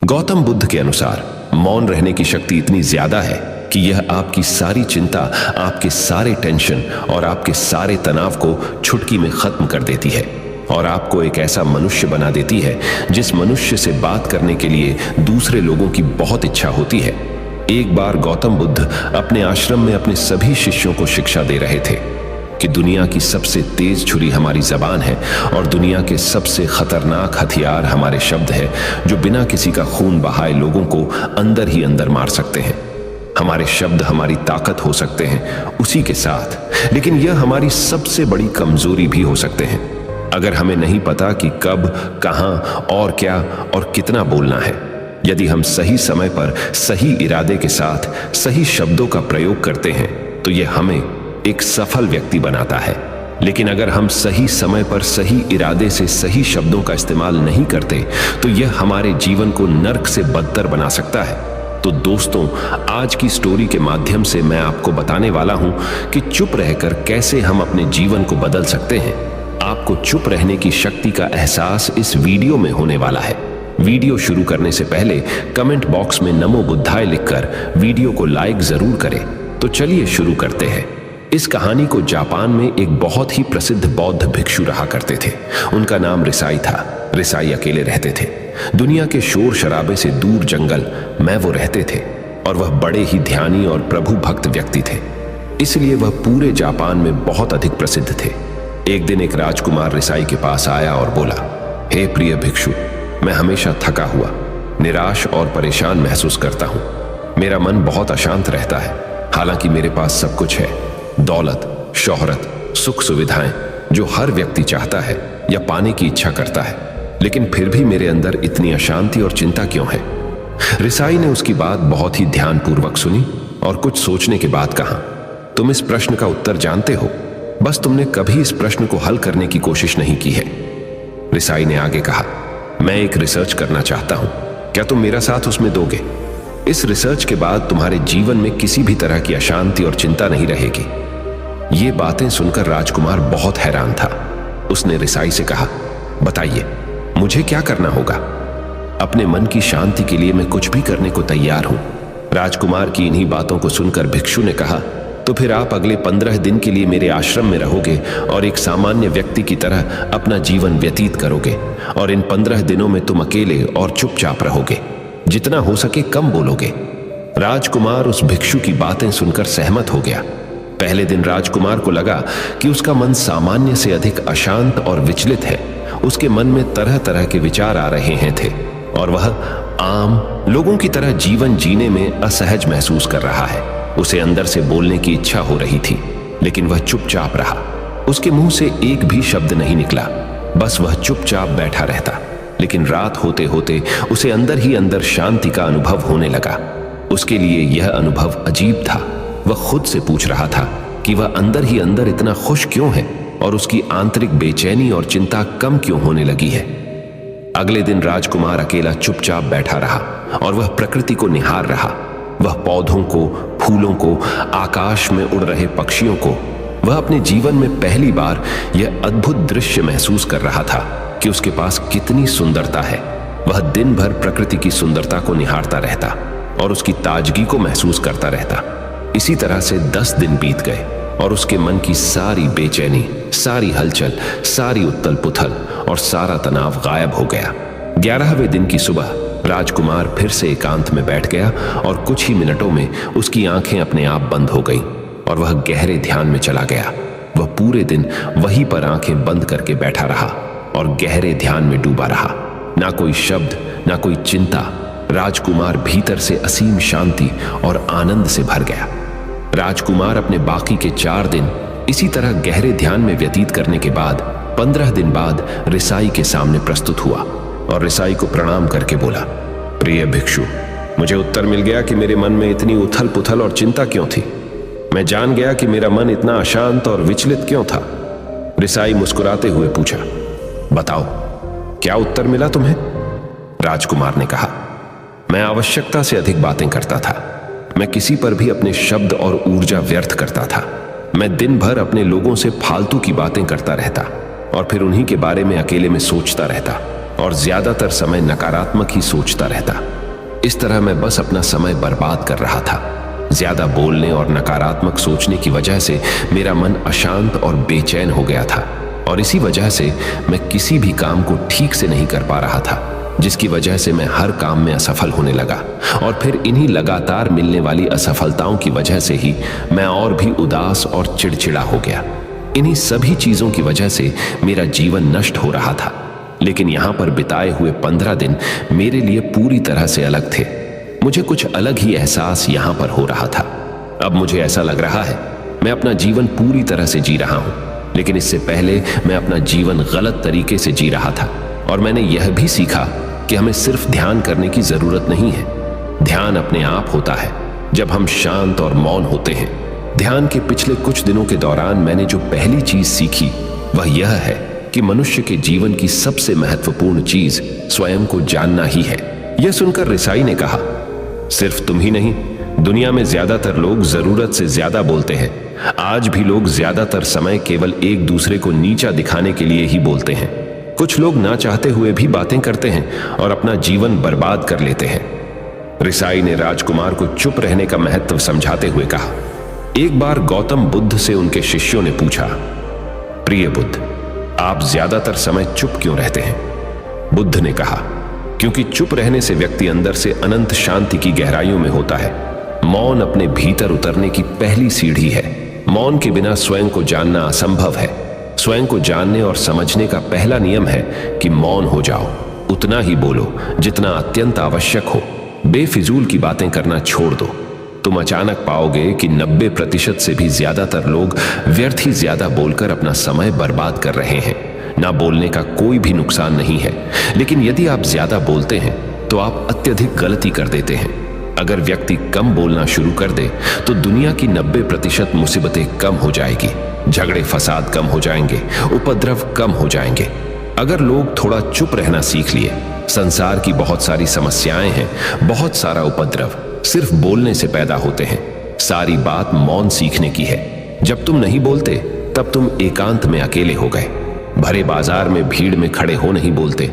गौतम बुद्ध के अनुसार मौन रहने की शक्ति इतनी ज्यादा है कि यह आपकी सारी चिंता, आपके सारे टेंशन और आपके सारे तनाव को चुटकी में खत्म कर देती है और आपको एक ऐसा मनुष्य बना देती है जिस मनुष्य से बात करने के लिए दूसरे लोगों की बहुत इच्छा होती है। एक बार गौतम बुद्ध अपने आश्रम में अपने सभी शिष्यों को शिक्षा दे रहे थे कि दुनिया की सबसे तेज छुरी हमारी जबान है और दुनिया के सबसे खतरनाक हथियार हमारे शब्द है, जो बिना किसी का खून बहाए लोगों को अंदर ही अंदर मार सकते हैं। हमारे शब्द हमारी ताकत हो सकते हैं उसी के साथ, लेकिन यह हमारी सबसे बड़ी कमजोरी भी हो सकते हैं अगर हमें नहीं पता कि कब, कहां और क्या और कितना बोलना है। यदि हम सही समय पर सही इरादे के साथ सही शब्दों का प्रयोग करते हैं तो यह हमें एक सफल व्यक्ति बनाता है। लेकिन अगर हम सही समय पर सही इरादे से सही शब्दों का इस्तेमाल नहीं करते तो यह हमारे जीवन को नर्क से बदतर बना सकता है। तो दोस्तों, आज की स्टोरी के माध्यम से मैं आपको बताने वाला हूं कि चुप रहकर कैसे हम अपने जीवन को बदल सकते हैं। आपको चुप रहने की शक्ति का एहसास इस वीडियो में होने वाला है। वीडियो शुरू करने से पहले कमेंट बॉक्स में नमो बुद्धाय लिखकर वीडियो को लाइक जरूर करें। तो चलिए शुरू करते हैं। इस कहानी को जापान में एक बहुत ही प्रसिद्ध बौद्ध भिक्षु रहा करते थे। उनका नाम रिसाई था। रिसाई अकेले रहते थे। दुनिया के शोर शराबे से दूर जंगल में वो रहते थे और वह बड़े ही ध्यानी और प्रभु भक्त व्यक्ति थे, इसलिए वह पूरे जापान में बहुत अधिक प्रसिद्ध थे। एक दिन एक राजकुमार रिसाई के पास आया और बोला, हे प्रिय भिक्षु, मैं हमेशा थका हुआ, निराश और परेशान महसूस करता हूँ। मेरा मन बहुत अशांत रहता है। हालांकि मेरे पास सब कुछ है, दौलत, शोहरत, सुख सुविधाएं जो हर व्यक्ति चाहता है या पाने की इच्छा करता है, लेकिन फिर भी मेरे अंदर इतनी अशांति और चिंता क्यों है? रिसाई ने उसकी बात बहुत ही ध्यानपूर्वक सुनी और कुछ सोचने के बाद कहा, तुम इस प्रश्न का उत्तर जानते हो, बस तुमने कभी इस प्रश्न को हल करने की कोशिश नहीं की है। रिसाई ने आगे कहा, मैं एक रिसर्च करना चाहता हूं, क्या तुम मेरा साथ उसमें दोगे? इस रिसर्च के बाद तुम्हारे जीवन में किसी भी तरह की अशांति और चिंता नहीं रहेगी। ये बातें सुनकर राजकुमार बहुत हैरान था। उसने रिसाई से कहा, बताइए मुझे क्या करना होगा? अपने मन की शांति के लिए मैं कुछ भी करने को तैयार हूं। राजकुमार की इन्हीं बातों को सुनकर भिक्षु ने कहा, तो फिर आप अगले 15 दिन के लिए मेरे आश्रम में रहोगे और एक सामान्य व्यक्ति की तरह अपना जीवन व्यतीत करोगे और इन 15 दिनों में तुम अकेले और चुपचाप रहोगे, जितना हो सके कम बोलोगे। राजकुमार उस भिक्षु की बातें सुनकर सहमत हो गया। पहले दिन राजकुमार को लगा कि उसका मन सामान्य से अधिक अशांत और विचलित है। उसके मन में तरह तरह के विचार आ रहे हैं थे और वह आम लोगों की तरह जीवन जीने में असहज महसूस कर रहा है। उसे अंदर से बोलने की इच्छा हो रही थी, लेकिन वह चुपचाप रहा। उसके मुंह से एक भी शब्द नहीं निकला, बस वह चुपचाप बैठा रहता। लेकिन रात होते होते उसे अंदर ही अंदर शांति का अनुभव होने लगा। उसके लिए यह अनुभव अजीब था। वह खुद से पूछ रहा था कि वह अंदर ही अंदर इतना खुश क्यों है और उसकी आंतरिक बेचैनी और चिंता कम क्यों होने लगी है। अगले दिन राजकुमार अकेला चुपचाप बैठा रहा और वह प्रकृति को निहार रहा। वह पौधों को, फूलों को, आकाश में उड़ रहे पक्षियों को, वह अपने जीवन में पहली बार यह अद्भुत दृश्य महसूस कर रहा था कि उसके पास कितनी सुंदरता है। वह दिन भर प्रकृति की सुंदरता को निहारता रहता और उसकी ताजगी को महसूस करता रहता। इसी तरह से 10 दिन बीत गए और उसके मन की सारी बेचैनी, सारी हलचल, सारी उथल पुथल और सारा तनाव गायब हो गया। 11वें दिन की सुबह राजकुमार फिर से एकांत में बैठ गया और कुछ ही मिनटों में उसकी आंखें अपने आप बंद हो गईं और वह गहरे ध्यान में चला गया। वह पूरे दिन वहीं पर आंखें बंद करके बैठा रहा और गहरे ध्यान में डूबा रहा। ना कोई शब्द, ना कोई चिंता। राजकुमार भीतर से असीम शांति और आनंद से भर गया। राजकुमार अपने बाकी के 4 दिन इसी तरह गहरे ध्यान में व्यतीत करने के बाद 15 दिन बाद रिसाई के सामने प्रस्तुत हुआ और रिसाई को प्रणाम करके बोला, प्रिय भिक्षु, मुझे उत्तर मिल गया कि मेरे मन में इतनी उथल पुथल और चिंता क्यों थी। मैं जान गया कि मेरा मन इतना अशांत और विचलित क्यों था। रिसाई मुस्कुराते हुए पूछा, बताओ क्या उत्तर मिला तुम्हें? राजकुमार ने कहा, मैं आवश्यकता से अधिक बातें करता था। मैं किसी पर भी अपने शब्द और ऊर्जा व्यर्थ करता था। मैं दिन भर अपने लोगों से फालतू की बातें करता रहता और फिर उन्हीं के बारे में अकेले में सोचता रहता और ज्यादातर समय नकारात्मक ही सोचता रहता। इस तरह मैं बस अपना समय बर्बाद कर रहा था। ज्यादा बोलने और नकारात्मक सोचने की वजह से मेरा मन अशांत और बेचैन हो गया था, और इसी वजह से मैं किसी भी काम को ठीक से नहीं कर पा रहा था, जिसकी वजह से मैं हर काम में असफल होने लगा। और फिर इन्हीं लगातार मिलने वाली असफलताओं की वजह से ही मैं और भी उदास और चिड़चिड़ा हो गया। इन्हीं सभी चीजों की वजह से मेरा जीवन नष्ट हो रहा था। लेकिन यहां पर बिताए हुए 15 दिन मेरे लिए पूरी तरह से अलग थे। मुझे कुछ अलग ही एहसास यहां पर हो रहा था। अब मुझे ऐसा लग रहा है मैं अपना जीवन पूरी तरह से जी रहा हूं, लेकिन इससे पहले मैं अपना जीवन गलत तरीके से जी रहा था। और मैंने यह भी सीखा कि हमें सिर्फ ध्यान करने की जरूरत नहीं है। ध्यान अपने आप होता है जब हम शांत और मौन होते हैं। ध्यान के पिछले कुछ दिनों के दौरान मैंने जो पहली चीज सीखी वह यह है कि मनुष्य के जीवन की सबसे महत्वपूर्ण चीज स्वयं को जानना ही है। यह सुनकर रिसाई ने कहा, सिर्फ तुम ही नहीं, दुनिया में ज्यादातर लोग जरूरत से ज्यादा बोलते हैं। आज भी लोग ज्यादातर समय केवल एक दूसरे को नीचा दिखाने के लिए ही बोलते हैं। कुछ लोग ना चाहते हुए भी बातें करते हैं और अपना जीवन बर्बाद कर लेते हैं। रिसाई ने राजकुमार को चुप रहने का महत्व समझाते हुए कहा। एक बार गौतम बुद्ध से उनके शिष्यों ने पूछा, प्रिय बुद्ध, आप ज्यादातर समय चुप क्यों रहते हैं? बुद्ध ने कहा, क्योंकि चुप रहने से व्यक्ति अंदर से अनंत शांति की गहराइयों में होता है। मौन अपने भीतर उतरने की पहली सीढ़ी है। मौन के बिना स्वयं को जानना असंभव है। स्वयं को जानने और समझने का पहला नियम है कि मौन हो जाओ। उतना ही बोलो जितना अत्यंत आवश्यक हो। बेफिजूल की बातें करना छोड़ दो। तुम अचानक पाओगे कि 90% से भी ज्यादातर लोग व्यर्थ ही ज्यादा बोलकर अपना समय बर्बाद कर रहे हैं। ना बोलने का कोई भी नुकसान नहीं है, लेकिन यदि आप ज्यादा बोलते हैं तो आप अत्यधिक गलती कर देते हैं। अगर व्यक्ति कम बोलना शुरू कर दे तो दुनिया की 90% मुसीबतें कम हो जाएगी, झगड़े फसाद कम हो जाएंगे, उपद्रव कम हो जाएंगे। अगर लोग थोड़ा चुप रहना सीख लिए, संसार की बहुत सारी समस्याएं हैं, बहुत सारा उपद्रव सिर्फ बोलने से पैदा होते हैं। सारी बात मौन सीखने की है। जब तुम नहीं बोलते तब तुम एकांत में अकेले हो गए। भरे बाजार में भीड़ में खड़े हो नहीं बोलते।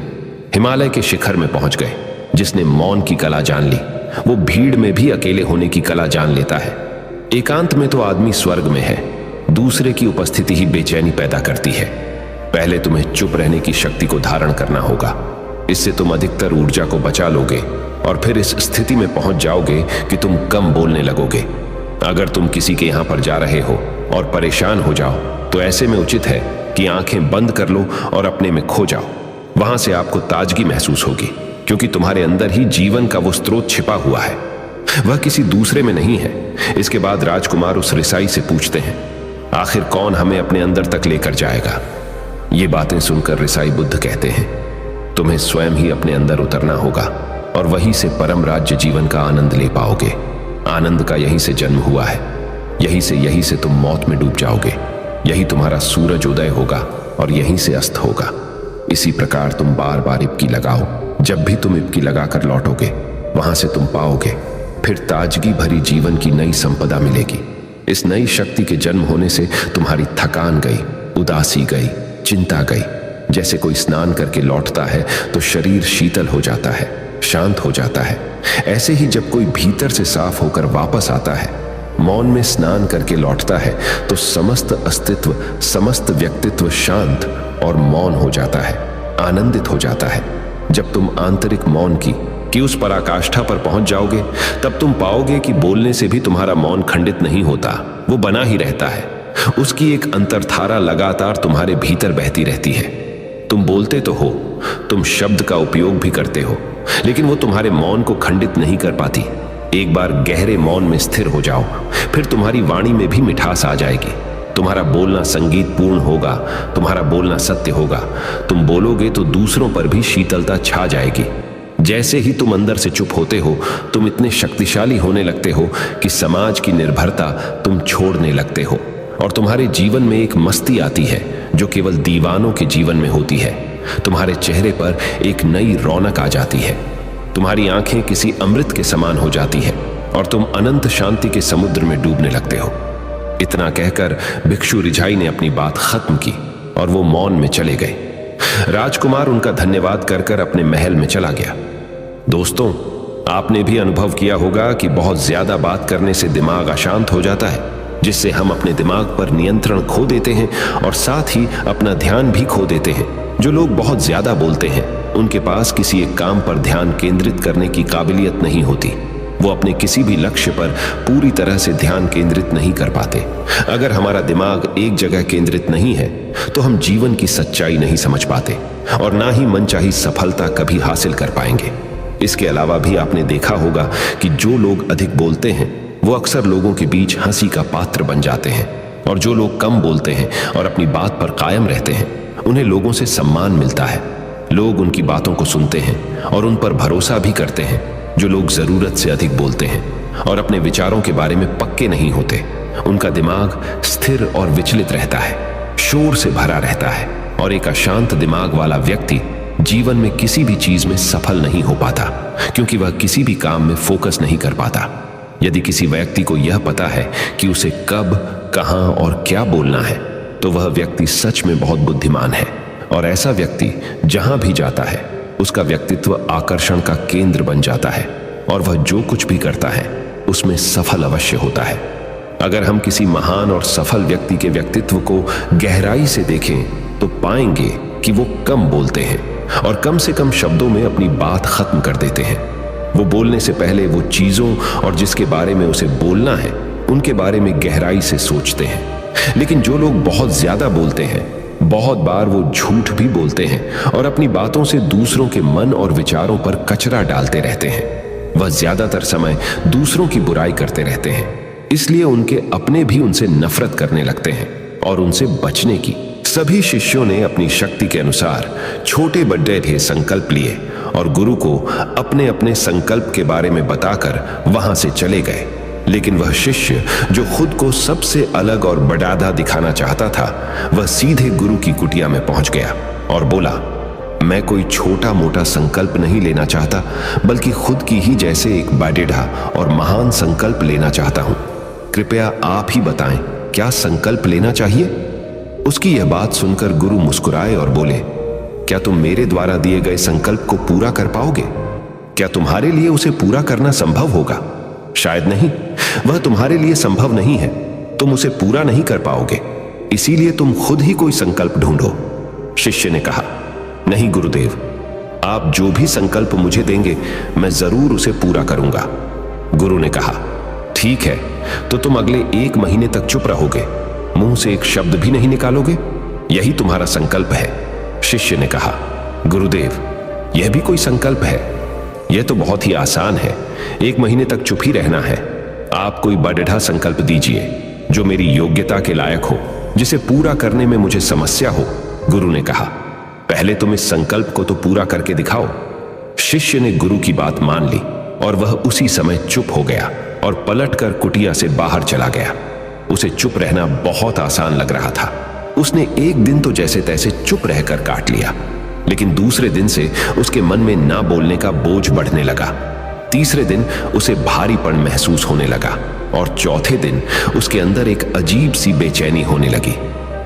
हिमालय के शिखर में पहुंच गए। जिसने मौन की कला जान ली वो भीड़ में भी अकेले होने की कला जान लेता है। एकांत में तो आदमी स्वर्ग में है। दूसरे की उपस्थिति ही बेचैनी पैदा करती है। पहले तुम्हें चुप रहने की शक्ति को धारण करना होगा। इससे तुम अधिकतर ऊर्जा को बचा लोगे और फिर इस स्थिति में पहुंच जाओगे कि तुम कम बोलने लगोगे। अगर तुम किसी के यहां पर जा रहे हो और परेशान हो जाओ तो ऐसे में उचित है कि आंखें बंद कर लो और अपने में खो जाओ। वहां से आपको ताजगी महसूस होगी, क्योंकि तुम्हारे अंदर ही जीवन का वो स्रोत छिपा हुआ है। वह किसी दूसरे में नहीं है। इसके बाद राजकुमार उस रिसाई से पूछते हैं, आखिर कौन हमें अपने अंदर तक लेकर जाएगा? ये बातें सुनकर रिसाई बुद्ध कहते हैं, तुम्हें स्वयं ही अपने अंदर उतरना होगा और वहीं से परम राज्य जीवन का आनंद ले पाओगे। आनंद का यहीं से जन्म हुआ है। यहीं से तुम मौत में डूब जाओगे। यही तुम्हारा सूरज उदय होगा और यहीं से अस्त होगा। इसी प्रकार तुम बार बार इबकी लगाओ। जब भी तुम इबकी लगाकर लौटोगे वहां से तुम पाओगे फिर ताजगी भरी जीवन की नई संपदा मिलेगी। इस नई शक्ति के जन्म होने से तुम्हारी थकान गई, उदासी गई, चिंता गई। जैसे कोई स्नान करके लौटता है तो शरीर शीतल हो जाता है, शांत हो जाता है। ऐसे ही जब कोई भीतर से साफ होकर वापस आता है, मौन में स्नान करके लौटता है, तो समस्त अस्तित्व, समस्त व्यक्तित्व शांत और मौन हो जाता है, आनंदित हो जाता है। जब तुम आंतरिक मौन की उस पराकाष्ठा पर पहुंच जाओगे तब तुम पाओगे कि बोलने से भी तुम्हारा मौन खंडित नहीं होता, वो बना ही रहता है। उसकी एक अंतर्धारा लगातार तुम्हारे भीतर बहती रहती है। तुम बोलते तो हो, तुम शब्द का उपयोग भी करते हो, लेकिन वो तुम्हारे मौन को खंडित नहीं कर पाती। एक बार गहरे मौन में स्थिर हो जाओ, फिर तुम्हारी वाणी में भी मिठास आ जाएगी। तुम्हारा बोलना संगीत पूर्ण होगा, तुम्हारा बोलना सत्य होगा। तुम बोलोगे तो दूसरों पर भी शीतलता छा जाएगी। जैसे ही तुम अंदर से चुप होते हो, तुम इतने शक्तिशाली होने लगते हो कि समाज की निर्भरता तुम छोड़ने लगते हो और तुम्हारे जीवन में एक मस्ती आती है जो केवल दीवानों के जीवन में होती है। तुम्हारे चेहरे पर एक नई रौनक आ जाती है। तुम्हारी आंखें किसी अमृत के समान हो जाती है और तुम अनंत शांति के समुद्र में डूबने लगते हो। इतना कहकर भिक्षु रिझाई ने अपनी बात खत्म की और वो मौन में चले गए। राजकुमार उनका धन्यवाद कर अपने महल में चला गया। दोस्तों, आपने भी अनुभव किया होगा कि बहुत ज्यादा बात करने से दिमाग अशांत हो जाता है, जिससे हम अपने दिमाग पर नियंत्रण खो देते हैं और साथ ही अपना ध्यान भी खो देते हैं। जो लोग बहुत ज्यादा बोलते हैं उनके पास किसी एक काम पर ध्यान केंद्रित करने की काबिलियत नहीं होती। वो अपने किसी भी लक्ष्य पर पूरी तरह से ध्यान केंद्रित नहीं कर पाते। अगर हमारा दिमाग एक जगह केंद्रित नहीं है तो हम जीवन की सच्चाई नहीं समझ पाते और ना ही मनचाही सफलता कभी हासिल कर पाएंगे। इसके अलावा भी आपने देखा होगा कि जो लोग अधिक बोलते हैं वो अक्सर लोगों के बीच हंसी का पात्र बन जाते हैं, और जो लोग कम बोलते हैं और अपनी बात पर कायम रहते हैं उन्हें लोगों से सम्मान मिलता है। लोग उनकी बातों को सुनते हैं और उन पर भरोसा भी करते हैं। जो लोग जरूरत से अधिक बोलते हैं और अपने विचारों के बारे में पक्के नहीं होते, उनका दिमाग स्थिर और विचलित रहता है, शोर से भरा रहता है, और एक अशांत दिमाग वाला व्यक्ति जीवन में किसी भी चीज में सफल नहीं हो पाता, क्योंकि वह किसी भी काम में फोकस नहीं कर पाता। यदि किसी व्यक्ति को यह पता है कि उसे कब, कहां और क्या बोलना है, तो वह व्यक्ति सच में बहुत बुद्धिमान है, और ऐसा व्यक्ति जहां भी जाता है उसका व्यक्तित्व आकर्षण का केंद्र बन जाता है, और वह जो कुछ भी करता है उसमें सफल अवश्य होता है। अगर हम किसी महान और सफल व्यक्ति के व्यक्तित्व को गहराई से देखें तो पाएंगे कि वो कम बोलते हैं और कम से कम शब्दों में अपनी बात खत्म कर देते हैं। वो बोलने से पहले वो चीजों और जिसके बारे में उसे बोलना है उनके बारे में गहराई से सोचते हैं। लेकिन जो लोग बहुत ज्यादा बोलते हैं, बहुत बार वो झूठ भी बोलते हैं और अपनी बातों से दूसरों के मन और विचारों पर कचरा डालते रहते हैं। वह ज्यादातर समय दूसरों की बुराई करते रहते हैं, इसलिए उनके अपने भी उनसे नफरत करने लगते हैं और उनसे बचने की। सभी शिष्यों ने अपनी शक्ति के अनुसार छोटे बड़े ढेर संकल्प लिए और गुरु को अपने अपने संकल्प के बारे में बताकर वहां से चले गए। लेकिन वह शिष्य जो खुद को सबसे अलग और बड़ादा दिखाना चाहता था, वह सीधे गुरु की कुटिया में पहुंच गया और बोला, मैं कोई छोटा मोटा संकल्प नहीं लेना चाहता, बल्कि खुद की ही जैसे एक बड़ेढ़ा और महान संकल्प लेना चाहता हूं। कृपया आप ही बताएं, क्या संकल्प लेना चाहिए? उसकी यह बात सुनकर गुरु मुस्कुराए और बोले, क्या तुम मेरे द्वारा दिए गए संकल्प को पूरा कर पाओगे? क्या तुम्हारे लिए उसे पूरा करना संभव होगा? शायद नहीं। वह तुम्हारे लिए संभव नहीं है, तुम उसे पूरा नहीं कर पाओगे, इसीलिए तुम खुद ही कोई संकल्प ढूंढो। शिष्य ने कहा, नहीं गुरुदेव, आप जो भी संकल्प मुझे देंगे मैं जरूर उसे पूरा करूंगा। गुरु ने कहा, ठीक है, तो तुम अगले 1 महीने तक चुप रहोगे, मुंह से एक शब्द भी नहीं निकालोगे, यही तुम्हारा संकल्प है। शिष्य ने कहा, गुरुदेव, यह भी कोई संकल्प है? यह तो बहुत ही आसान है, 1 महीने तक चुप ही रहना है। आप कोई बड़ेढ़ा संकल्प दीजिए जो मेरी योग्यता के लायक हो, जिसे पूरा करने में मुझे समस्या हो। गुरु ने कहा, पहले तुम इस संकल्प को तो पूरा करके दिखाओ। शिष्य ने गुरु की बात मान ली और वह उसी समय चुप हो गया और पलटकर कुटिया से बाहर चला गया। उसे चुप रहना बहुत आसान लग रहा था। उसने एक दिन तो जैसे तैसे चुप रहकर काट लिया, लेकिन दूसरे दिन से उसके मन में ना बोलने का बोझ बढ़ने लगा। तीसरे दिन उसे भारीपन महसूस होने लगा और चौथे दिन उसके अंदर एक अजीब सी बेचैनी होने लगी,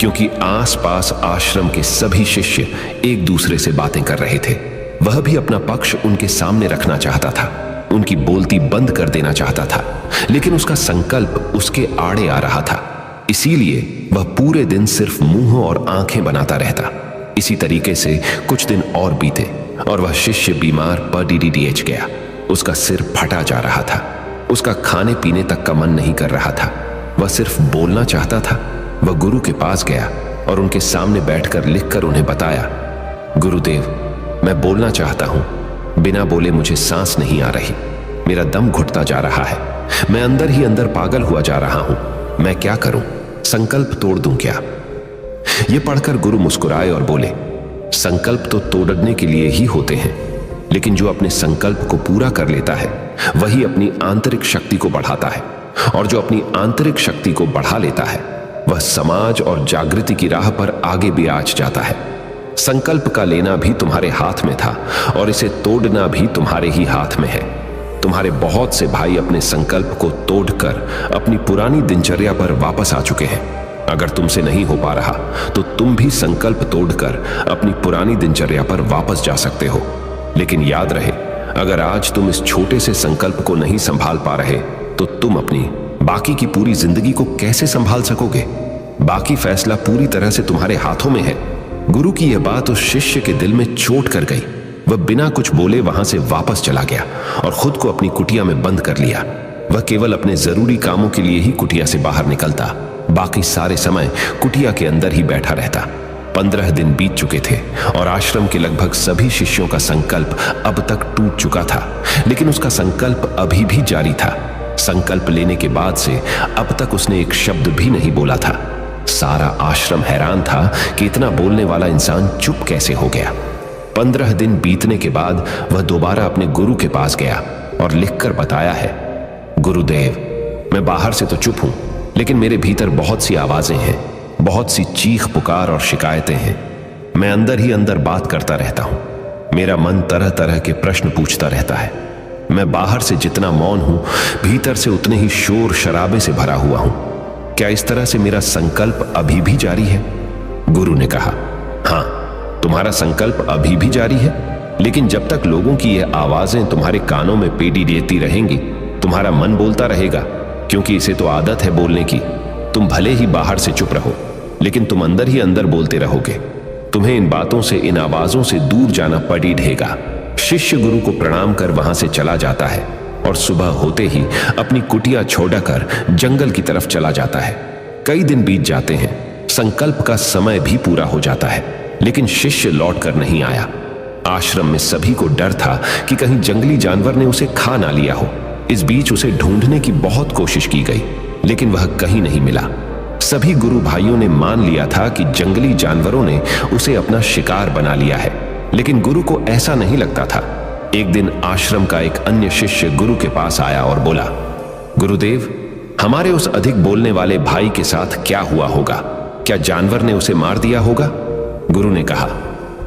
क्योंकि आसपास आश्रम के सभी शिष्य एक दूसरे से बातें कर रहे थे। वह भी अपना पक्ष उनके सामने रखना चाहता था, उनकी बोलती बंद कर देना चाहता था, लेकिन उसका संकल्प उसके आड़े आ रहा था। इसीलिए वह पूरे दिन सिर्फ मुंह और आंखें बनाता रहता। इसी तरीके से कुछ दिन और बीते और वह शिष्य बीमार पडीडीएच गया। उसका सिर फटा जा रहा था, उसका खाने पीने तक का मन नहीं कर रहा था, वह सिर्फ बोलना चाहता था। वह गुरु के पास गया और उनके सामने बैठकर लिखकर उन्हें बताया, गुरुदेव, मैं बोलना चाहता हूं, बिना बोले मुझे सांस नहीं आ रही, मेरा दम घुटता जा रहा है, मैं अंदर ही अंदर पागल हुआ जा रहा हूं, मैं क्या करूं? संकल्प तोड़ दूं क्या? यह पढ़कर गुरु मुस्कुराए और बोले, संकल्प तो तोड़ने के लिए ही होते हैं, लेकिन जो अपने संकल्प को पूरा कर लेता है वही अपनी आंतरिक शक्ति को बढ़ाता है, और जो अपनी आंतरिक शक्ति को बढ़ा लेता है वह समाज और जागृति की राह पर आगे भी आज जाता है। संकल्प का लेना भी तुम्हारे हाथ में था और इसे तोड़ना भी तुम्हारे ही हाथ में है। तुम्हारे बहुत से भाई अपने संकल्प को तोड़कर अपनी पुरानी दिनचर्या पर वापस आ चुके हैं। अगर तुमसे नहीं हो पा रहा तो तुम भी संकल्प तोड़कर अपनी पुरानी दिनचर्या पर वापस जा सकते हो। लेकिन याद रहे, अगर आज तुम इस छोटे से संकल्प को नहीं संभाल पा रहे तो तुम अपनी बाकी की पूरी जिंदगी को कैसे संभाल सकोगे? बाकी फैसला पूरी तरह से तुम्हारे हाथों में है। गुरु की यह बात उस शिष्य के दिल में चोट कर गई। वह बिना कुछ बोले वहां से वापस चला गया और खुद को अपनी कुटिया में बंद कर लिया। वह केवल अपने जरूरी कामों के लिए ही कुटिया से बाहर निकलता, बाकी सारे समय कुटिया के अंदर ही बैठा रहता। 15 दिन बीत चुके थे और आश्रम के लगभग सभी शिष्यों का संकल्प अब तक टूट चुका था, लेकिन उसका संकल्प अभी भी जारी था। संकल्प लेने के बाद से अब तक उसने एक शब्द भी नहीं बोला था। सारा आश्रम हैरान था कि इतना बोलने वाला इंसान चुप कैसे हो गया। 15 दिन बीतने के बाद वह दोबारा अपने गुरु के पास गया और लिखकर बताया है, गुरुदेव, मैं बाहर से तो चुप हूं, लेकिन मेरे भीतर बहुत सी आवाजें हैं, बहुत सी चीख पुकार और शिकायतें हैं। मैं अंदर ही अंदर बात करता रहता हूं। मेरा मन तरह तरह के प्रश्न पूछता रहता है। मैं बाहर से जितना मौन हूं, भीतर से उतने ही शोर शराबे से भरा हुआ हूं। क्या इस तरह से मेरा संकल्प अभी भी जारी है? गुरु ने कहा, हां, तुम्हारा संकल्प अभी भी जारी है, लेकिन जब तक लोगों की ये आवाजें तुम्हारे कानों में पेडी देती रहेंगी, तुम्हारा मन बोलता रहेगा, क्योंकि इसे तो आदत है बोलने की। तुम भले ही बाहर से चुप रहो, लेकिन तुम अंदर ही अंदर बोलते रहोगे। तुम्हें इन बातों से, इन आवाजों से दूर जाना पड़ ही रहेगा। शिष्य गुरु को प्रणाम कर वहां से चला जाता है और सुबह होते ही अपनी कुटिया छोड़कर जंगल की तरफ चला जाता है। कई दिन बीत जाते हैं, संकल्प का समय भी पूरा हो जाता है, लेकिन शिष्य लौट कर नहीं आया। आश्रम में सभी को डर था कि कहीं जंगली जानवर ने उसे खा ना लिया हो। इस बीच उसे ढूंढने की बहुत कोशिश की गई, लेकिन वह कहीं नहीं मिला। सभी गुरु भाइयों ने मान लिया था कि जंगली जानवरों ने उसे अपना शिकार बना लिया है, लेकिन गुरु को ऐसा नहीं लगता था। एक दिन आश्रम का एक अन्य शिष्य गुरु के पास आया और बोला, गुरुदेव, हमारे उस अधिक बोलने वाले भाई के साथ क्या हुआ होगा? क्या जानवर ने उसे मार दिया होगा? गुरु ने कहा,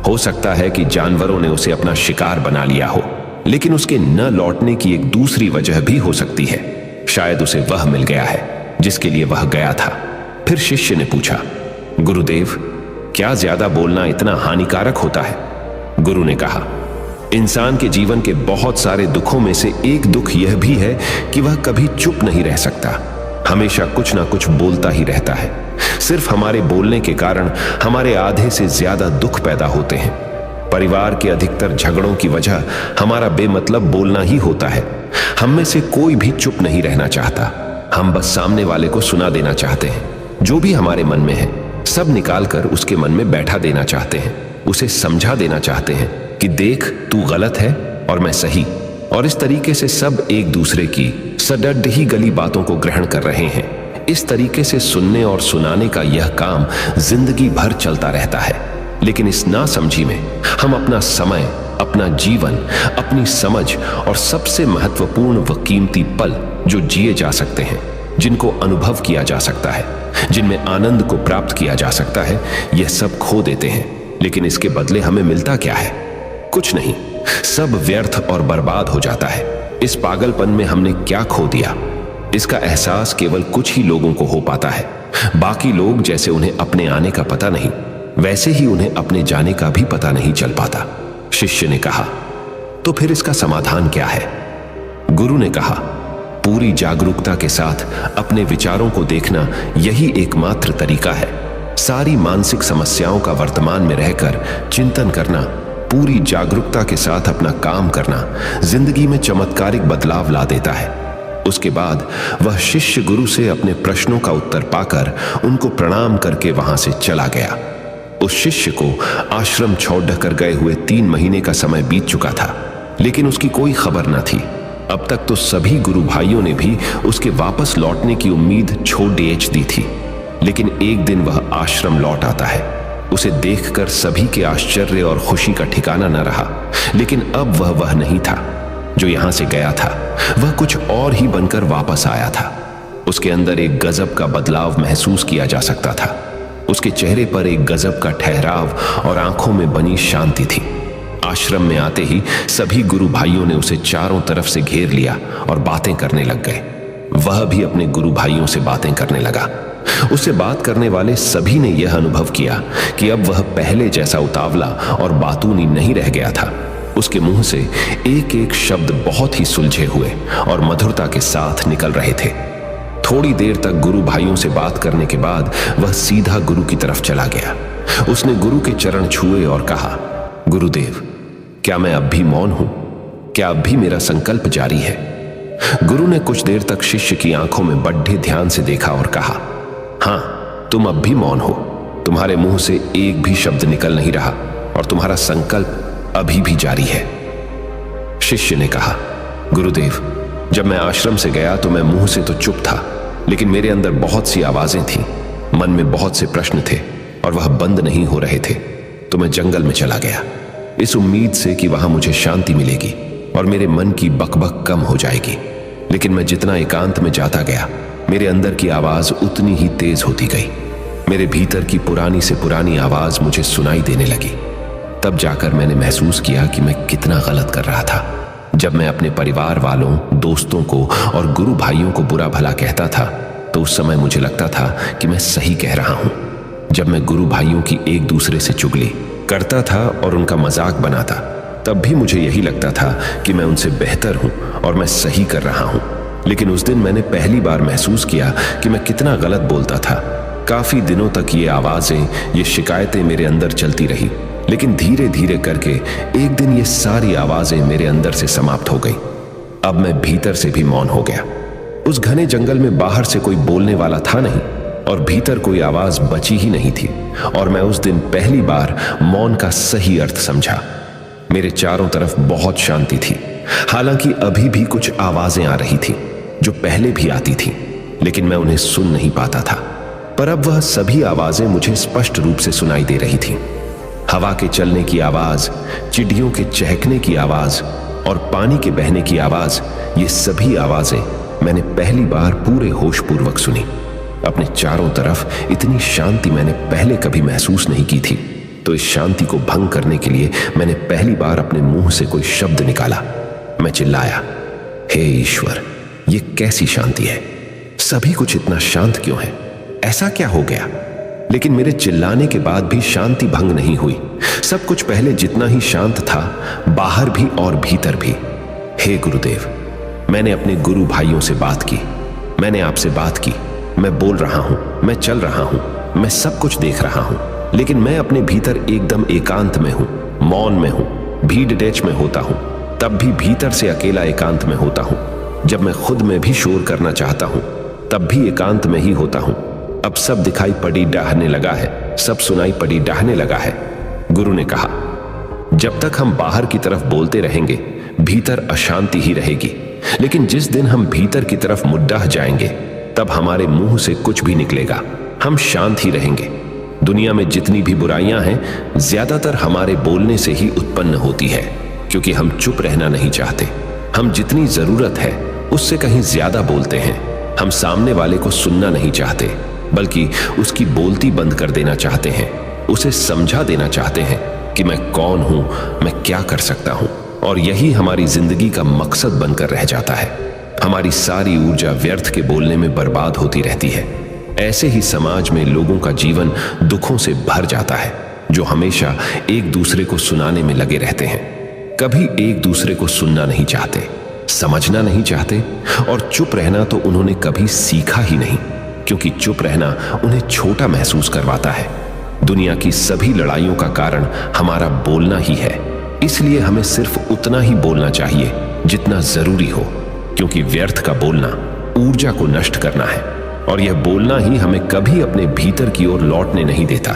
हो सकता है कि जानवरों ने उसे अपना शिकार बना लिया हो, लेकिन उसके न लौटने की एक दूसरी वजह भी हो सकती है। शायद उसे वह मिल गया है जिसके लिए वह गया था। फिर शिष्य ने पूछा, गुरुदेव, क्या ज्यादा बोलना इतना हानिकारक होता है? गुरु ने कहा, इंसान के जीवन के बहुत सारे दुखों में से एक दुख यह भी है कि वह कभी चुप नहीं रह सकता, हमेशा कुछ ना कुछ बोलता ही रहता है। सिर्फ हमारे बोलने के कारण हमारे आधे से ज्यादा दुख पैदा होते हैं। परिवार के अधिकतर झगड़ों की वजह हमारा बेमतलब बोलना ही होता है। हम में से कोई भी चुप नहीं रहना चाहता। हम बस सामने वाले को सुना देना चाहते हैं। जो भी हमारे मन में है सब निकालकर उसके मन में बैठा देना चाहते हैं। उसे समझा देना चाहते हैं कि देख, तू गलत है और मैं सही। और इस तरीके से सब एक दूसरे की सडड ही गली बातों को ग्रहण कर रहे हैं। इस तरीके से सुनने और सुनाने का यह काम जिंदगी भर चलता रहता है। लेकिन इस नासमझी में हम अपना समय, अपना जीवन, अपनी समझ और सबसे महत्वपूर्ण व कीमती पल जो जिए जा सकते हैं, जिनको अनुभव किया जा सकता है, जिनमें आनंद को प्राप्त किया जा सकता है, यह सब खो देते हैं। लेकिन इसके बदले हमें मिलता क्या है? कुछ नहीं, सब व्यर्थ और बर्बाद हो जाता है। इस पागलपन में हमने क्या खो दिया, इसका एहसास केवल कुछ ही लोगों को हो पाता है। बाकी लोग जैसे उन्हें अपने आने का पता नहीं, वैसे ही उन्हें अपने जाने का भी पता नहीं चल पाता। शिष्य ने कहा, तो फिर इसका समाधान क्या है? गुरु ने कहा, पूरी जागरूकता के साथ अपने विचारों को देखना यही एकमात्र तरीका है। सारी मानसिक समस्याओं का वर्तमान में रहकर चिंतन करना, पूरी जागरूकता के साथ अपना काम करना जिंदगी में चमत्कारिक बदलाव ला देता है। उसके बाद वह शिष्य गुरु से अपने प्रश्नों का उत्तर पाकर उनको प्रणाम करके वहां से चला गया। उस शिष्य को आश्रम छोड़कर गए हुए 3 महीने का समय बीत चुका था, लेकिन उसकी कोई खबर न थी। अब तक तो सभी गुरु भाइयों ने भी उसके वापस लौटने की उम्मीद छोड़ दी थी। लेकिन एक दिन वह आश्रम लौट आता है। उसे देखकर सभी के आश्चर्य और खुशी का ठिकाना न रहा। लेकिन अब वह नहीं था जो यहां से गया था, वह कुछ और ही बनकर वापस आया था। उसके अंदर एक गजब का बदलाव महसूस किया जा सकता था। उसके चेहरे पर एक गजब का ठहराव और आंखों में बनी शांति थी। आश्रम में आते ही सभी गुरु भाइयों ने उसे चारों तरफ से घेर लिया और बातें करने लग गए। वह भी अपने गुरु भाइयों से बातें करने लगा। उससे बात करने वाले सभी ने यह अनुभव किया कि अब वह पहले जैसा उतावला और बातूनी नहीं रह गया था। उसके मुंह से एक एक शब्द बहुत ही सुलझे हुए और मधुरता के साथ निकल रहे थे। थोड़ी देर तक गुरु भाइयों से बात करने के बाद वह सीधा गुरु की तरफ चला गया। उसने गुरु के चरण छुए और कहा, गुरुदेव, क्या मैं अब भी मौन हूं? क्या अब भी मेरा संकल्प जारी है? गुरु ने कुछ देर तक शिष्य की आंखों में बड़े ध्यान से देखा और कहा, हां, तुम अब भी मौन हो। तुम्हारे मुंह से एक भी शब्द निकल नहीं रहा और तुम्हारा संकल्प अभी भी जारी है। शिष्य ने कहा, गुरुदेव, जब मैं आश्रम से गया तो मैं मुंह से तो चुप था, लेकिन मेरे अंदर बहुत सी आवाजें थीं, मन में बहुत से प्रश्न थे और वह बंद नहीं हो रहे थे। तो मैं जंगल में चला गया, इस उम्मीद से कि वहां मुझे शांति मिलेगी और मेरे मन की बकबक कम हो जाएगी। लेकिन मैं जितना एकांत में जाता गया, मेरे अंदर की आवाज उतनी ही तेज होती गई। मेरे भीतर की पुरानी से पुरानी आवाज मुझे सुनाई देने लगी। तब जाकर मैंने महसूस किया कि मैं कितना गलत कर रहा था। जब मैं अपने परिवार वालों, दोस्तों को और गुरु भाइयों को बुरा भला कहता था, तो उस समय मुझे लगता था कि मैं सही कह रहा हूं। जब मैं गुरु भाइयों की एक दूसरे से चुगली करता था और उनका मजाक बनाता, तब भी मुझे यही लगता था कि मैं उनसे बेहतर हूं और मैं सही कर रहा हूं। लेकिन उस दिन मैंने पहली बार महसूस किया कि मैं कितना गलत बोलता था। काफी दिनों तक ये आवाजें, ये शिकायतें मेरे अंदर चलती रही, लेकिन धीरे धीरे करके एक दिन ये सारी आवाजें मेरे अंदर से समाप्त हो गई। अब मैं भीतर से भी मौन हो गया। उस घने जंगल में बाहर से कोई बोलने वाला था नहीं और भीतर कोई आवाज बची ही नहीं थी। और मैं उस दिन पहली बार मौन का सही अर्थ समझा। मेरे चारों तरफ बहुत शांति थी। हालांकि अभी भी कुछ आवाजें आ रही थी जो पहले भी आती थी, लेकिन मैं उन्हें सुन नहीं पाता था। पर अब वह सभी आवाजें मुझे स्पष्ट रूप से सुनाई दे रही थीं। हवा के चलने की आवाज, चिड़ियों के चहकने की आवाज और पानी के बहने की आवाज, ये सभी आवाजें मैंने पहली बार पूरे होशपूर्वक सुनी। अपने चारों तरफ इतनी शांति मैंने पहले कभी महसूस नहीं की थी। तो इस शांति को भंग करने के लिए मैंने पहली बार अपने मुंह से कोई शब्द निकाला। मैं चिल्लाया, हे ईश्वर, ये कैसी शांति है? सभी कुछ इतना शांत क्यों है? ऐसा क्या हो गया? लेकिन मेरे चिल्लाने के बाद भी शांति भंग नहीं हुई। सब कुछ पहले जितना ही शांत था, बाहर भी और भीतर भी। हे गुरुदेव, मैंने अपने गुरु भाइयों से बात की, मैंने आपसे बात की। मैं बोल रहा हूं, मैं चल रहा हूं, मैं सब कुछ देख रहा हूं, लेकिन मैं अपने भीतर एकदम एकांत में हूं, मौन में हूं। भीड़ डैच में होता हूं, तब भी भीतर से अकेला एकांत में होता हूं। जब मैं खुद में भी शोर करना चाहता हूं, तब भी एकांत में ही होता हूं। अब सब दिखाई पड़ी डाहने लगा है, सब सुनाई पड़ी डाहने लगा है। गुरु ने कहा, जब तक हम बाहर की तरफ बोलते रहेंगे, भीतर अशांति ही रहेगी। लेकिन जिस दिन हम भीतर की तरफ मुद्दा जाएंगे, तब हमारे मुंह से कुछ भी निकलेगा, हम शांत ही रहेंगे। दुनिया में जितनी भी बुराइयां हैं, ज्यादातर हमारे बोलने से ही उत्पन्न होती है, क्योंकि हम चुप रहना नहीं चाहते। हम जितनी जरूरत है उससे कहीं ज्यादा बोलते हैं। हम सामने वाले को सुनना नहीं चाहते, बल्कि उसकी बोलती बंद कर देना चाहते हैं। उसे समझा देना चाहते हैं कि मैं कौन हूं, मैं क्या कर सकता हूं। और यही हमारी जिंदगी का मकसद बनकर रह जाता है। हमारी सारी ऊर्जा व्यर्थ के बोलने में बर्बाद होती रहती है। ऐसे ही समाज में लोगों का जीवन दुखों से भर जाता है, जो हमेशा एक दूसरे को सुनाने में लगे रहते हैं। कभी एक दूसरे को सुनना नहीं चाहते, समझना नहीं चाहते, और चुप रहना तो उन्होंने कभी सीखा ही नहीं, क्योंकि चुप रहना उन्हें छोटा महसूस करवाता है। दुनिया की सभी लड़ाइयों का कारण हमारा बोलना ही है। इसलिए हमें सिर्फ उतना ही बोलना चाहिए जितना जरूरी हो, क्योंकि व्यर्थ का बोलना ऊर्जा को नष्ट करना है। और यह बोलना ही हमें कभी अपने भीतर की ओर लौटने नहीं देता,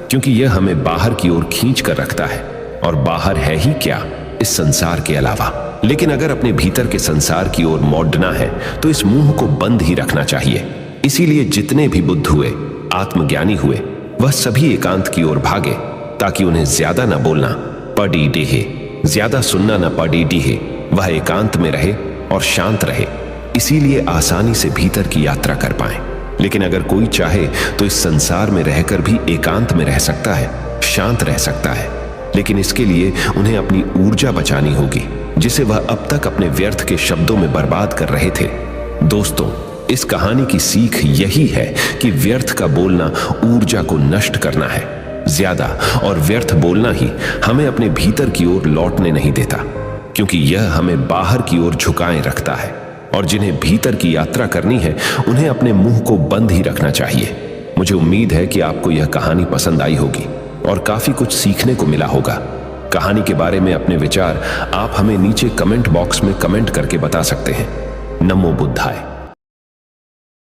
क्योंकि यह हमें बाहर की ओर खींच कर रखता है। और बाहर है ही क्या इस संसार के अलावा। लेकिन अगर अपने भीतर के संसार की ओर मोड़ना है, तो इस मुंह को बंद ही रखना चाहिए। इसीलिए जितने भी बुद्ध हुए, आत्मज्ञानी हुए, वह सभी एकांत की ओर भागे, ताकि उन्हें ज्यादा न बोलना पड़ी डेहे, ज्यादा सुनना न पड़ी डीहे। वह एकांत में रहे और शांत रहे, इसीलिए आसानी से भीतर की यात्रा कर पाए। लेकिन अगर कोई चाहे तो इस संसार में रहकर भी एकांत में रह सकता है, शांत रह सकता है। लेकिन इसके लिए उन्हें अपनी ऊर्जा बचानी होगी, जिसे वह अब तक अपने व्यर्थ के शब्दों में बर्बाद कर रहे थे। दोस्तों, इस कहानी की सीख यही है कि व्यर्थ का बोलना ऊर्जा को नष्ट करना है। ज्यादा और व्यर्थ बोलना ही हमें अपने भीतर की ओर लौटने नहीं देता, क्योंकि यह हमें बाहर की ओर झुकाए रखता है। और जिन्हें भीतर की यात्रा करनी है उन्हें अपने मुंह को बंद ही रखना चाहिए। मुझे उम्मीद है कि आपको यह कहानी पसंद आई होगी और काफी कुछ सीखने को मिला होगा। कहानी के बारे में अपने विचार आप हमें नीचे कमेंट बॉक्स में कमेंट करके बता सकते हैं। नमो बुद्धाय।